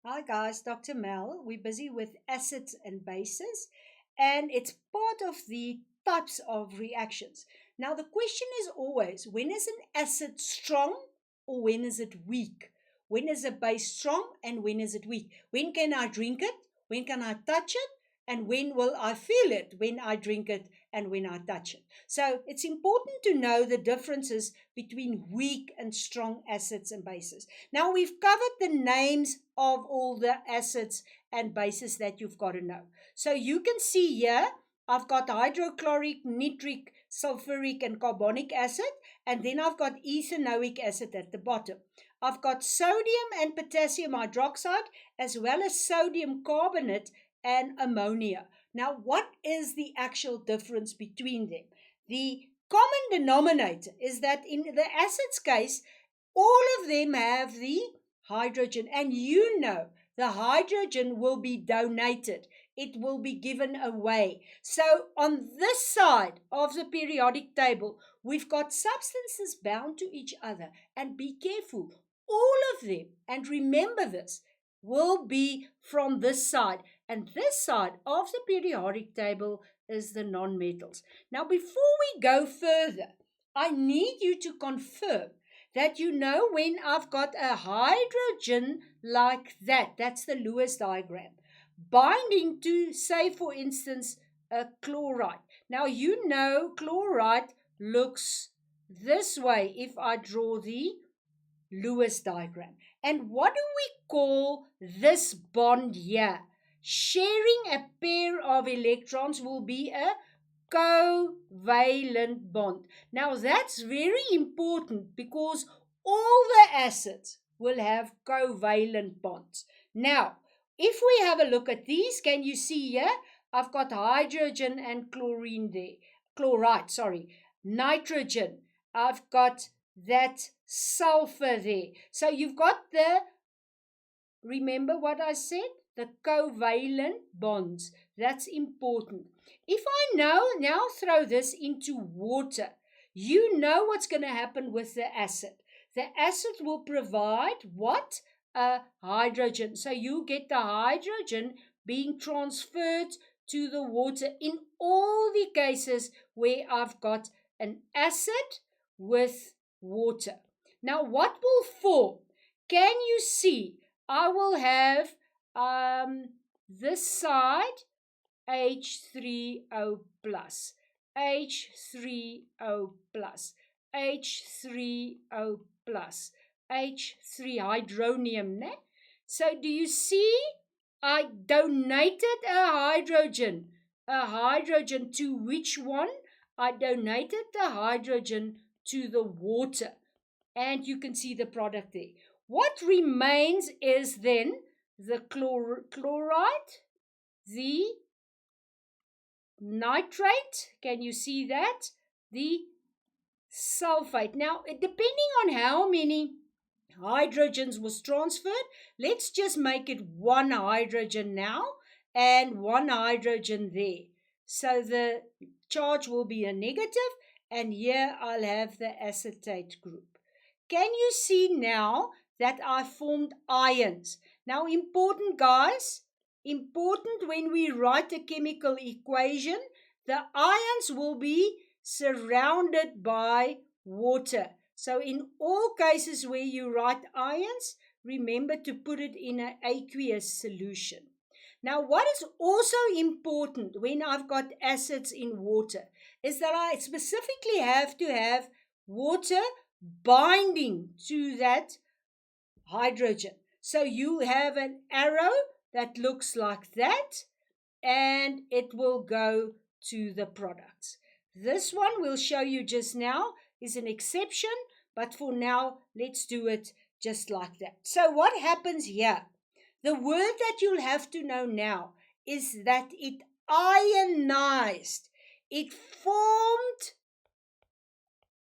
Hi guys, Dr. Mel. We're busy with acids and bases, and it's part of the types of reactions. Now, the question is always, when is an acid strong or when is it weak? When is a base strong and when is it weak? When can I drink it? When can I touch it? And when will I feel it when I drink it and when I touch it? So it's important to know the differences between weak and strong acids and bases. Now we've covered the names of all the acids and bases that you've got to know. So you can see here, I've got hydrochloric, nitric, sulfuric, and carbonic acid, and then I've got ethanoic acid at the bottom. I've got sodium and potassium hydroxide, as well as sodium carbonate and ammonia. Now, what is the actual difference between them? The common denominator is that in the acids case, all of them have the hydrogen, and the hydrogen will be donated, it will be given away. So on this side of the periodic table, we've got substances bound to each other, and be careful, all of them, and remember this, will be from this side, and this side of the periodic table is the non-metals. Now, before we go further, I need you to confirm that when I've got a hydrogen like that, that's the Lewis diagram, binding to, say, for instance, a chloride. Now, chloride looks this way if I draw the Lewis diagram. And what do we call this bond here? Sharing a pair of electrons will be a covalent bond. Now that's very important because all the acids will have covalent bonds. Now, if we have a look at these, can you see here? I've got hydrogen and chloride, nitrogen. I've got that sulfur there. So you've got remember what I said? The covalent bonds. That's important. If I now throw this into water, you know what's going to happen with the acid. The acid will provide what? A hydrogen. So you get the hydrogen being transferred to the water in all the cases where I've got an acid with water. Now, what will form? Can you see? I will have this side H3O plus, H3O plus, H3O plus, H3 hydronium. Ne? So do you see? I donated a hydrogen to which one? I donated the hydrogen to the water. And you can see the product there. What remains is then the chloride, the nitrate, can you see that? The sulfate. Now, depending on how many hydrogens was transferred, let's just make it one hydrogen now and one hydrogen there. So the charge will be a negative, and here I'll have the acetate group. Can you see now that I formed ions? Now, important guys, important when we write a chemical equation, the ions will be surrounded by water. So in all cases where you write ions, remember to put it in an aqueous solution. Now, what is also important when I've got acids in water is that I specifically have to have water binding to that hydrogen. So you have an arrow that looks like that, and it will go to the products. This one we'll show you just now is an exception, but for now, let's do it just like that. So what happens here? The word that you'll have to know now is that it ionized. It formed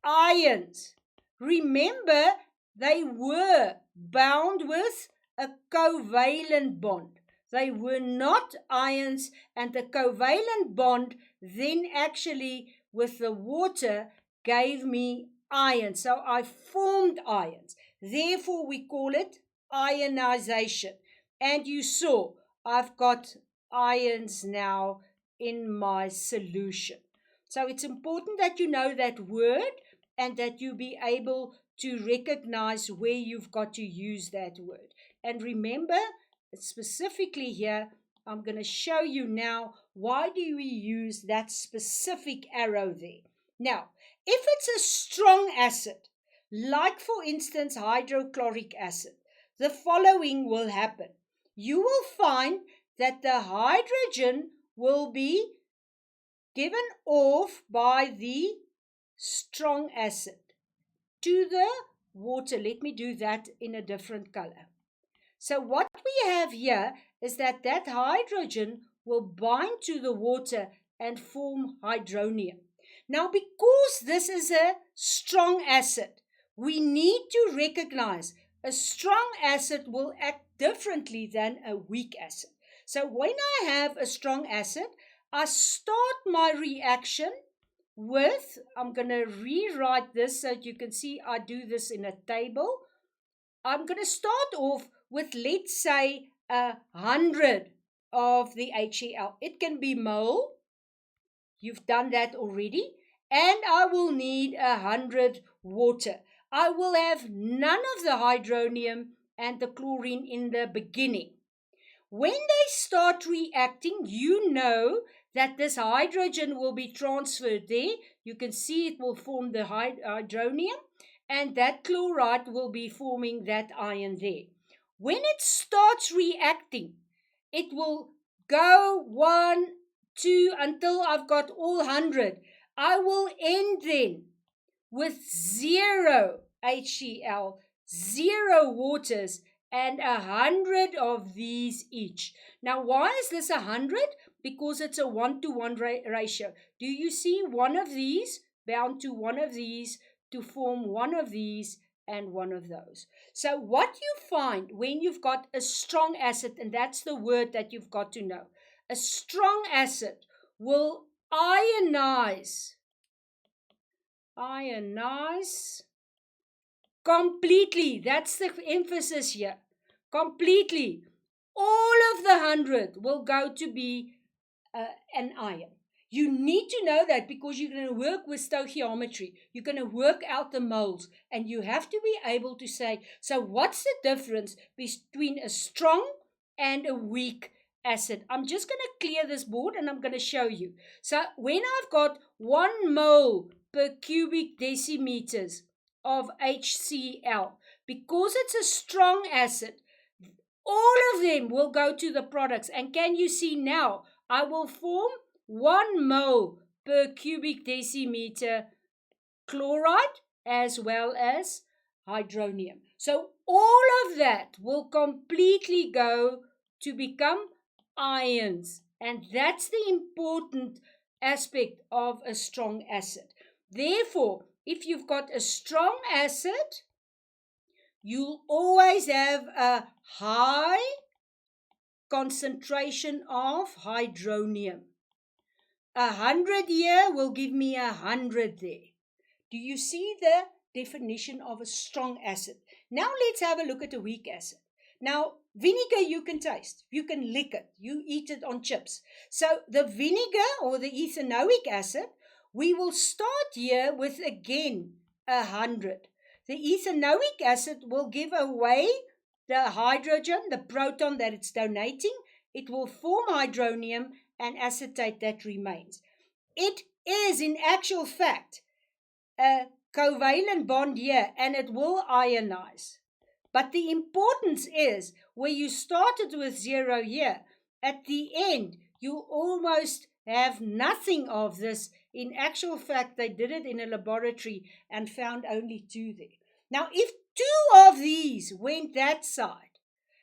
ions. Remember, they were bound with a covalent bond. They were not ions, and the covalent bond then actually with the water gave me ions. So I formed ions. Therefore, we call it ionization. And you saw I've got ions now in my solution. So it's important that you know that word and that you be able to recognize where you've got to use that word. And remember, specifically here, I'm going to show you now why do we use that specific arrow there. Now, if it's a strong acid, like for instance hydrochloric acid, the following will happen. You will find that the hydrogen will be given off by the strong acid to the water. Let me do that in a different color. So what we have here is that hydrogen will bind to the water and form hydronium. Now, because this is a strong acid, we need to recognize a strong acid will act differently than a weak acid. So when I have a strong acid, I start my reaction with, I'm going to rewrite this so that you can see I do this in a table. I'm going to start off with, let's say, 100 of the HCl. It can be mole. You've done that already. And I will need 100 water. I will have none of the hydronium and the chlorine in the beginning. When they start reacting, you know that this hydrogen will be transferred there. You can see it will form the hydronium, and that chloride will be forming that ion there. When it starts reacting, it will go 1, 2, until I've got all 100. I will end then with 0 HCl, 0 waters, and 100 of these each. Now, why is this 100? Because it's a 1-to-1 ratio. Do you see one of these bound to one of these to form one of these and one of those? So what you find when you've got a strong acid, and that's the word that you've got to know, a strong acid will ionize completely. That's the emphasis here. Completely. All of the 100 will go to be an ion. You need to know that because you're going to work with stoichiometry. You're going to work out the moles, and you have to be able to say, so what's the difference between a strong and a weak acid? I'm just going to clear this board and I'm going to show you. So when I've got 1 mole per cubic decimeters of HCl, because it's a strong acid, all of them will go to the products. And can you see now, I will form 1 mole per cubic decimeter chloride as well as hydronium. So all of that will completely go to become ions. And that's the important aspect of a strong acid. Therefore, if you've got a strong acid, you'll always have a high concentration of hydronium. 100 here will give me 100 there. Do you see the definition of a strong acid? Now let's have a look at a weak acid. Now, vinegar you can taste. You can lick it. You eat it on chips. So the vinegar or the ethanoic acid, we will start here with again 100. The ethanoic acid will give away the hydrogen, the proton that it's donating. It will form hydronium and acetate that remains. It is in actual fact a covalent bond here, and it will ionize. But the importance is where you started with 0 here, at the end you almost have nothing of this. In actual fact, they did it in a laboratory and found only 2 there. Now, if 2 of these went that side,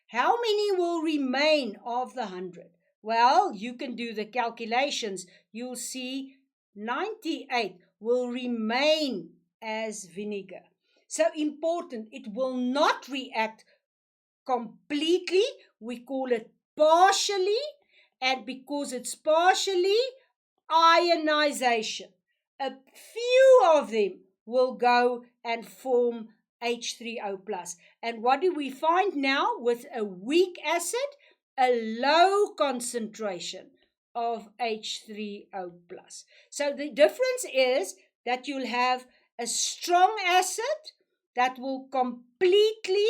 how many will remain of the 100? Well, you can do the calculations. You'll see 98 will remain as vinegar. So important, it will not react completely. We call it partially, and because it's partially, ionization. A few of them will go and form H3O plus. And what do we find now with a weak acid? A low concentration of H3O plus. So the difference is that you'll have a strong acid that will completely,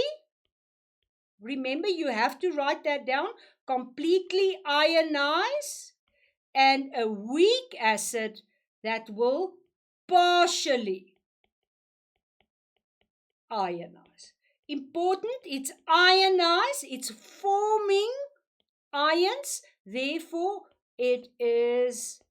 remember you have to write that down, completely ionize, and a weak acid that will partially ionize. Important, it's ionized, it's forming ions, therefore it is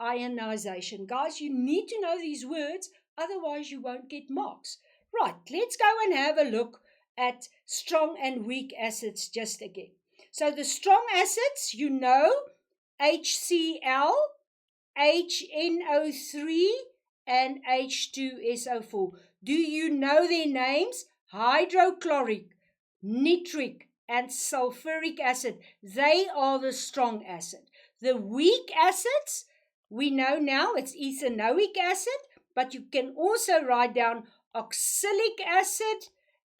ionization. Guys, you need to know these words, otherwise you won't get marks. Right, let's go and have a look at strong and weak acids just again. So the strong acids, you know, HCl, HNO3, and H2SO4. Do you know their names? Hydrochloric, nitric, and sulfuric acid. They are the strong acid. The weak acids, we know now it's ethanoic acid, but you can also write down oxalic acid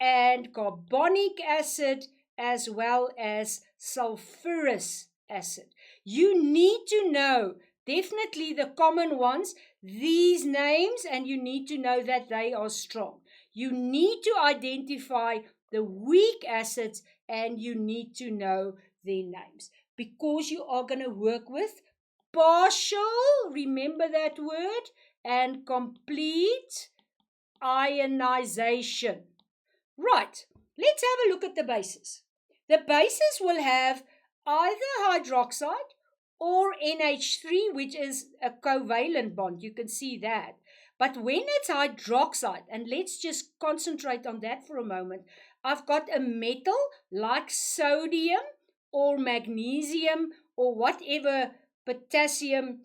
and carbonic acid, as well as sulfurous acid. You need to know definitely the common ones, these names, and you need to know that they are strong. You need to identify the weak acids and you need to know their names, because you are going to work with partial, remember that word, and complete ionization. Right, let's have a look at the bases. The bases will have either hydroxide or NH3, which is a covalent bond. You can see that. But when it's hydroxide, and let's just concentrate on that for a moment, I've got a metal like sodium or magnesium or whatever potassium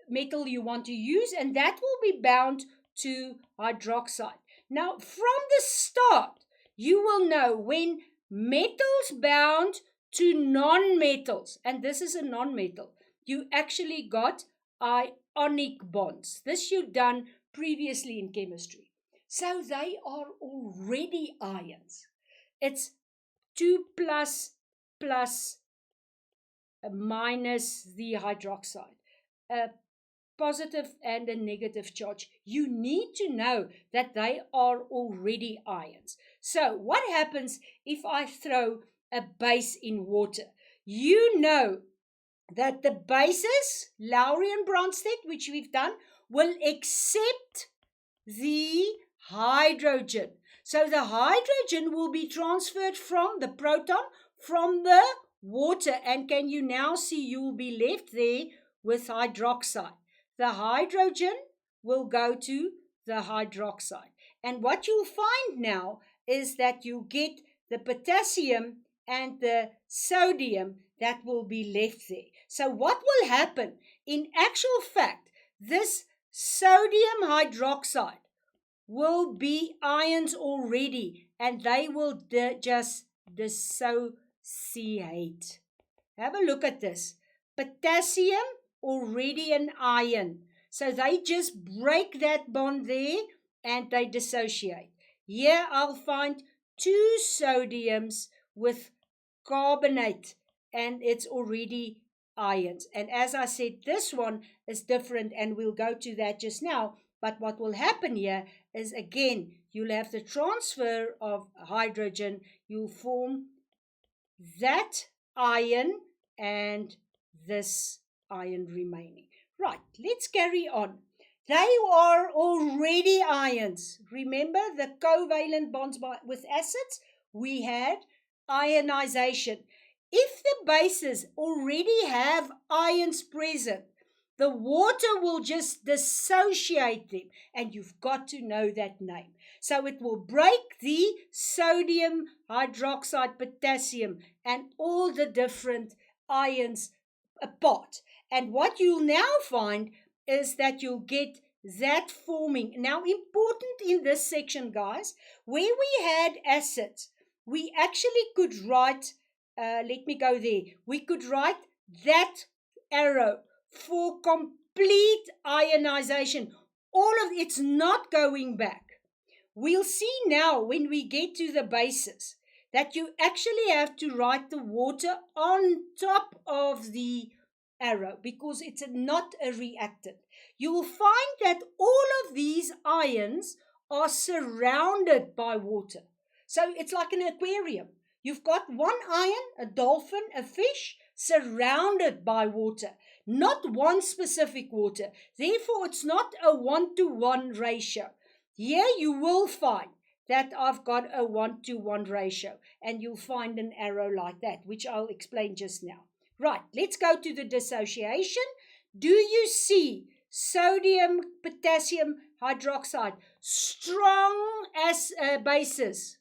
metal you want to use, and that will be bound to hydroxide. Now, from the start, you will know when metals bound to non-metals, and this is a non-metal, you actually got ionic bonds. This you've done previously in chemistry. So they are already ions. It's 2 plus minus the hydroxide. A positive and a negative charge. You need to know that they are already ions. So what happens if I throw a base in water? You know that the bases, Lowry and Bronsted, which we've done, will accept the hydrogen. So the hydrogen will be transferred from the proton, from the water. And can you now see you will be left there with hydroxide? The hydrogen will go to the hydroxide. And what you'll find now is that you get the potassium and the sodium that will be left there. So what will happen? In actual fact, this sodium hydroxide will be ions already, and they will just dissociate. Have a look at this. Potassium, already an ion. So they just break that bond there and they dissociate. Here I'll find 2 sodiums with carbonate, and it's already ions. And as I said, this one is different, and we'll go to that just now. But what will happen here is, again, you'll have the transfer of hydrogen. You'll form that ion and this ion remaining. Right, let's carry on. They are already ions. Remember the covalent bonds with acids? We had ionization. If the bases already have ions present, the water will just dissociate them, and you've got to know that name. So it will break the sodium, hydroxide, potassium, and all the different ions apart. And what you'll now find is that you'll get that forming. Now, important in this section, guys, where we had acids, we actually could write, let me go there, we could write that arrow for complete ionization. All of it's not going back. We'll see now when we get to the bases that you actually have to write the water on top of the arrow because it's not a reactant. You will find that all of these ions are surrounded by water. So it's like an aquarium. You've got one ion, a dolphin, a fish, surrounded by water, not one specific water. Therefore, it's not a 1-to-1 ratio. Here you will find that I've got a 1-to-1 ratio, and you'll find an arrow like that, which I'll explain just now. Right, let's go to the dissociation. Do you see sodium, potassium hydroxide, strong as bases,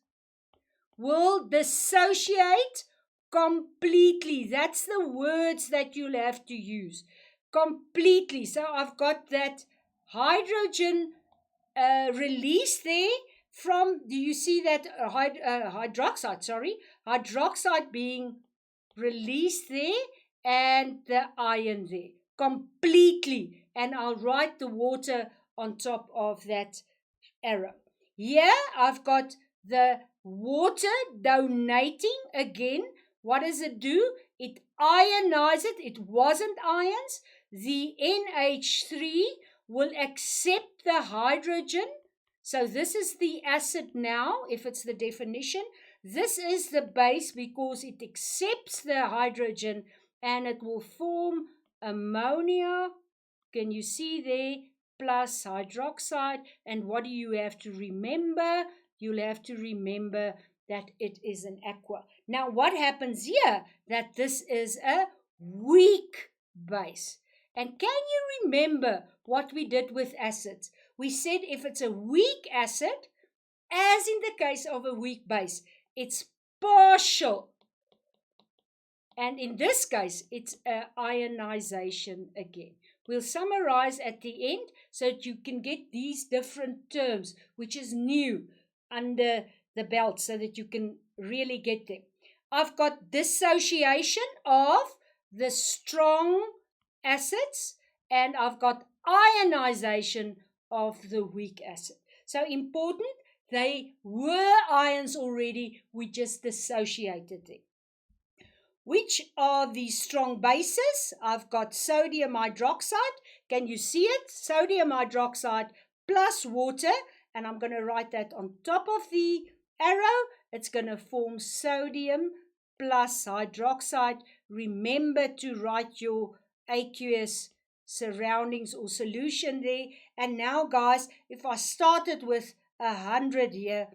will dissociate completely? That's the words that you'll have to use. Completely. So I've got that hydrogen release there from, do you see that hydroxide being released there and the ion there completely, and I'll write the water on top of that arrow. Here I've got the water donating again. What does it do? It ionizes it. It wasn't ions. The NH3 will accept the hydrogen. So this is the acid now, if it's the definition. This is the base because it accepts the hydrogen and it will form ammonia. Can you see there? Plus hydroxide. And what do you have to remember? You'll have to remember that it is an aqua. Now what happens here? That this is a weak base. And can you remember what we did with acids? We said if it's a weak acid, as in the case of a weak base, it's partial. And in this case, it's an ionization again. We'll summarize at the end so that you can get these different terms, which is new under the belt, so that you can really get them. I've got dissociation of the strong acids, and I've got ionization of the weak acid. So important, they were ions already, we just dissociated them. Which are the strong bases? I've got sodium hydroxide. Can you see it? Sodium hydroxide plus water, and I'm going to write that on top of the arrow. It's going to form sodium plus hydroxide. Remember to write your aqueous surroundings or solution there. And now, guys, if I started with 100 here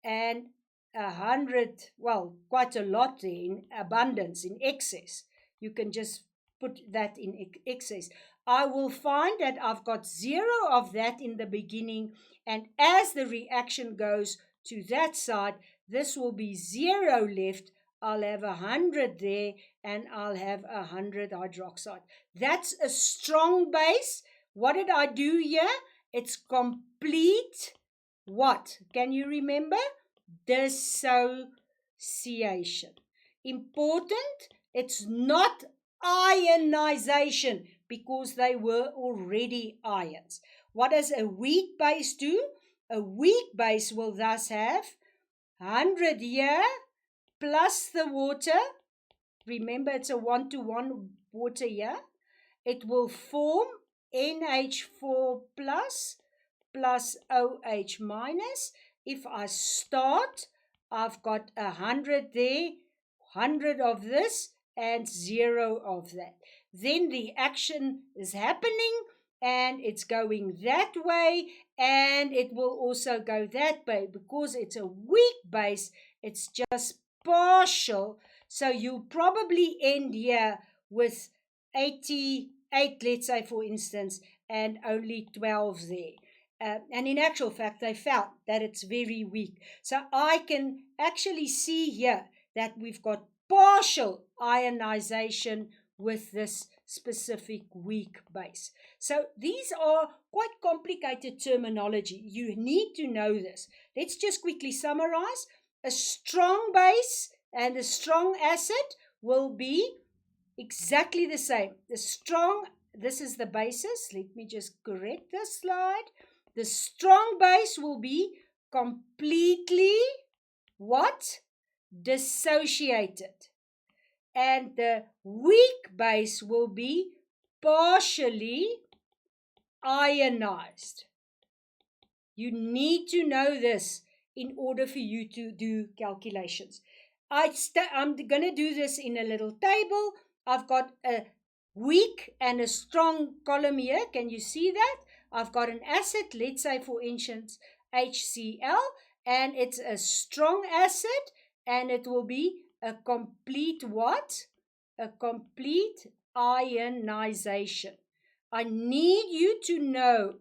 and 100, well, quite a lot there in abundance, in excess, you can just put that in excess. I will find that I've got 0 of that in the beginning, and as the reaction goes to that side, this will be 0 left. I'll have 100 there, and I'll have 100 hydroxide. That's a strong base. What did I do here? It's complete what? Can you remember? Dissociation. Important, it's not ionization because they were already ions. What does a weak base do? A weak base will thus have 100 here plus the water. Remember, it's a 1-to-1 water here. It will form NH4 plus OH minus. If I start, I've got 100 there, 100 of this, and 0 of that. Then the action is happening, and it's going that way, and it will also go that way. Because it's a weak base, it's just partial. So you'll probably end here with 88, let's say, for instance, and only 12 there. And in actual fact, they found that it's very weak. So I can actually see here that we've got partial ionization with this specific weak base. So these are quite complicated terminology. You need to know this. Let's just quickly summarize. A strong base and a strong acid will be exactly the same. The strong, this is the basis. Let me just correct this slide. The strong base will be completely what? Dissociated. And the weak base will be partially ionized. You need to know this in order for you to do calculations. I'm going to do this in a little table. I've got a weak and a strong column here. Can you see that? I've got an acid, let's say for instance HCl, and it's a strong acid, and it will be a complete what? A complete ionization. I need you to know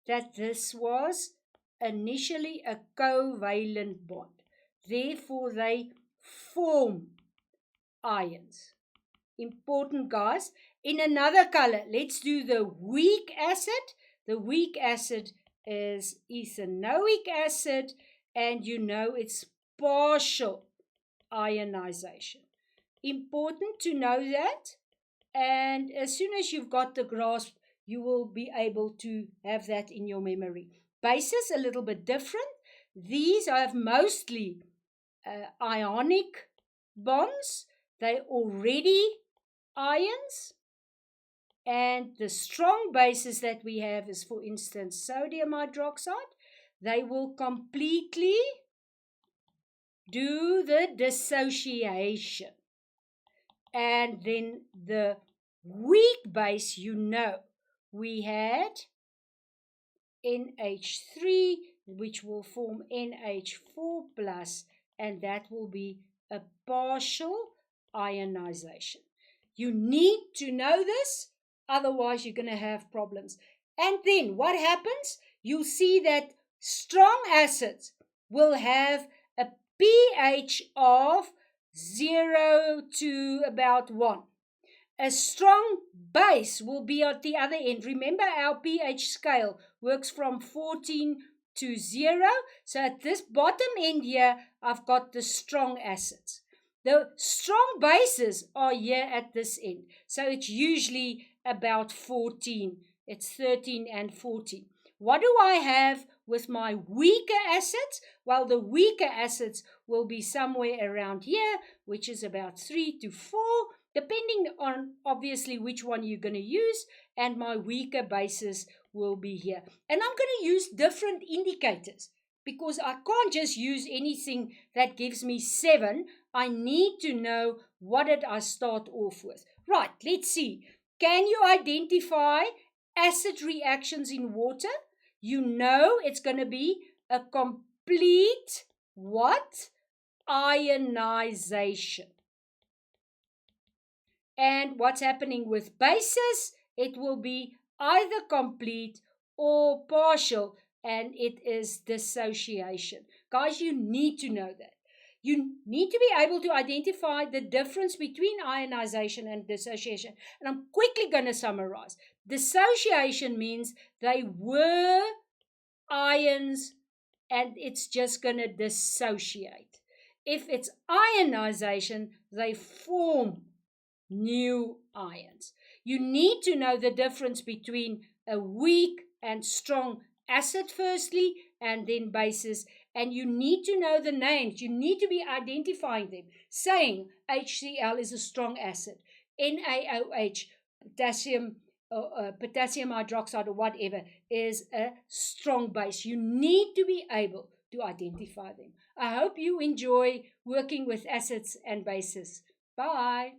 that this was initially a covalent bond. Therefore, they form ions. Important, guys. In another color, let's do the weak acid. The weak acid is ethanoic acid, and you know it's partial ionization. Important to know that, and as soon as you've got the grasp, you will be able to have that in your memory. Bases a little bit different. These have mostly ionic bonds. They already ions. And the strong bases that we have is, for instance, sodium hydroxide. They will completely do the dissociation. And then the weak base, you know, we had NH3, which will form NH4+, and that will be a partial ionization. You need to know this, otherwise you're going to have problems. And then what happens? You'll see that strong acids will have a pH of 0 to about 1. A strong base will be at the other end. Remember, our pH scale works from 14 to 0. So at this bottom end here, I've got the strong acids. The strong bases are here at this end. So it's usually about 14. It's 13 and 14. What do I have with my weaker acids? Well, the weaker acids will be somewhere around here, which is about 3 to 4. Depending on, obviously, which one you're going to use, and my weaker bases will be here. And I'm going to use different indicators because I can't just use anything that gives me 7. I need to know what did I start off with. Right, let's see. Can you identify acid reactions in water? You know it's going to be a complete what? Ionization. And what's happening with bases? It will be either complete or partial, and it is dissociation. Guys, you need to know that. You need to be able to identify the difference between ionization and dissociation. And I'm quickly going to summarize. Dissociation means they were ions and it's just going to dissociate. If it's ionization, they form new ions. You need to know the difference between a weak and strong acid firstly, and then bases, and you need to know the names. You need to be identifying them, saying HCl is a strong acid, NaOH, potassium hydroxide or whatever, is a strong base. You need to be able to identify them. I hope you enjoy working with acids and bases. Bye.